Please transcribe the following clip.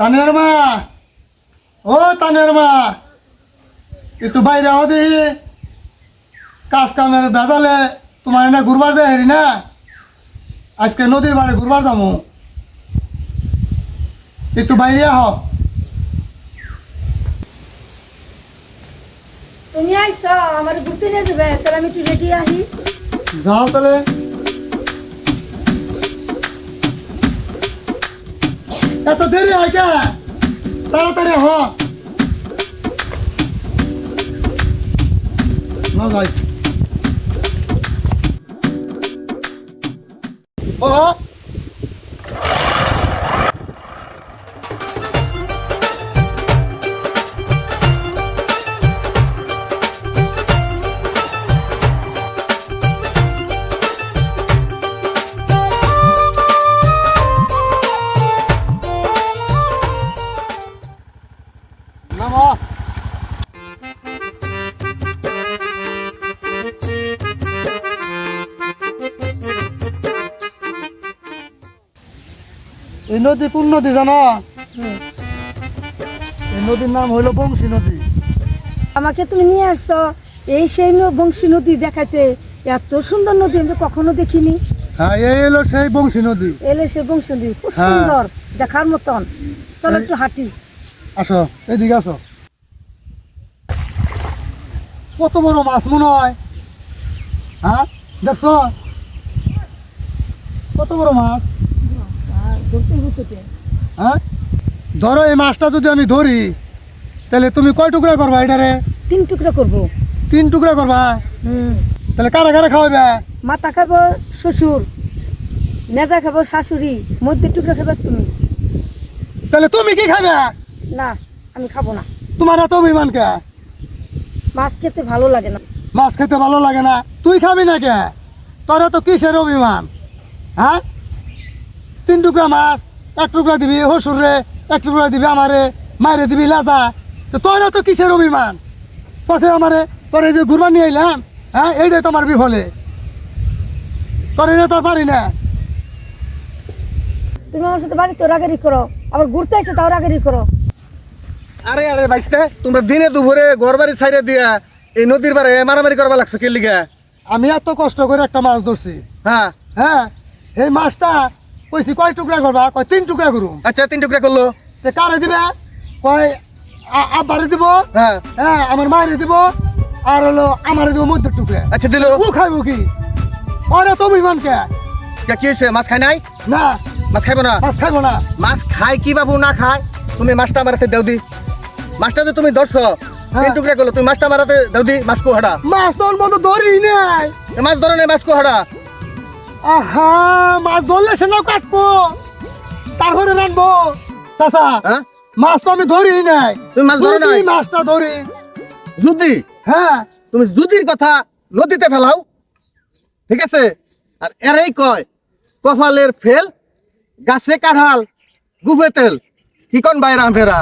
তানের মা, ও তানের মা, একটু বাইরে আও দেখি। কাজ কামের বেজালে তোমার না ঘুরবার যায় হেরি না, আজকে নদীর বারে ঘুরবার যাবো, একটু বাইরে আহ। তুমি আইসো আমার ঘুরতে নিয়ে যাবে, তাহলে আমি একটু রেডি আহি। যাও তাহলে। এত দেরি হয় কে? তাড়াতাড়ি হ। না যাই। ও নামো। এই নদী কোন নদী জানো? এই নদীর নাম হইল বংশী নদী। আমাকে তুমি নিয়ে আসছো এই সেই বংশী নদী দেখাইতে। এত সুন্দর নদী আমি তো কখনো দেখিনি। হ্যাঁ, এই হলো সেই বংশী নদী। এলে সেই বংশী নদী খুব হ্যাঁ। সুন্দর দেখার মতন। চলো একটু হাঁটি। আসো, এদিকে আসো। কত বড় মাছ মনে হয়, হ্যাঁ দেখছো? কত বড় মাছ, হ্যাঁ? ধরো এই মাছটা যদি আমি ধরি, তাহলে তুমি কয় টুকরা করবা এটারে? 3 টুকরা করবো। 3 টুকরা করবা? তাহলে কারা কারা খাওয়াবে? মাথা খাবো শ্বশুর, নেজা খাবো শাশুড়ি, মধ্যে টুকরা খাবে তুমি। তাহলে তুমি কি খাবে? না, আমি খাবো না। তোমার এত অভিমান কে? মাছ খেতে ভালো লাগে না। মাছ খেতে ভালো লাগে না, তুই খাবি না কে? তোর তো কিসের অভিমান, হ্যাঁ? 3 টুকরা মাছ, 1 টুকরা দিবি হসুরে, 1 টুকরা দিবি আমারে, মাইরে দিবি লাজা। তো তোর তো কিসের অভিমান? পাশে আমারে তোর এই যে ঘুরবা নিয়ে আইলাম, হ্যাঁ, এইটাই তোমার বিফলে। তোর এটা তোর পারি না। তুমি আমার সাথে বাড়িতে রাগারি করো, আবার ঘুরতে এসে তাও রাগারি করো। আরে আরে ভাইস্তে, তোমরা দিনে দুপুরে ঘর বাড়ি ছাইড়ে দিয়া এই নদীর পারে মারামারি করবা লাগছো কি লিগা? আমি এত কষ্ট করে একটা মাছ ধরছি, হ্যাঁ হ্যাঁ, এই মাছটা কইছি কয় টুকরা করবা? কয় 3 টুকরা করুম। আচ্ছা, 3 টুকরা করলো। তে কারে দিবে? কয় আব্বারে দিব, হ্যাঁ হ্যাঁ, আমার মায়ের দিব, আর হলো আমারে দিব মধ্যে টুকরা। আচ্ছা দিল। ও খাইব কি? ওরা তো অভিমান কে? কি হয়েছে? মাছ খায় নাই? না, মাছ খাইবো না? মাছ খাইব না। মাছ খায় কি বাবু না খায়? তুমি মাছটা আমার হাতে দেও দি। মাছটা যে তুমি ধরছো 3 টুকরা করলো, তুমি মাছটা আমার হাতে দেও দি। মাছ কো হাডা? মাছ তোর মতো ধরি নাই। মাছ ধরো নাই, মাছ কো হাডা? আহা, মাছ ধরলে সে না কাটবো, তারপরে রানবো। চাচা, হ্যাঁ, মাছ তো আমি ধরি নাই। তুমি মাছ ধরো নাই? যদি মাছটা ধরি, যদি হ্যাঁ, তুমি যদির কথা নদীতে ফেলাও, ঠিক আছে? আর এরাই কয় কপালের ফেল, গাছে কাঁঠাল, গুফে তেল। কি কোন বাইরা ফেরা?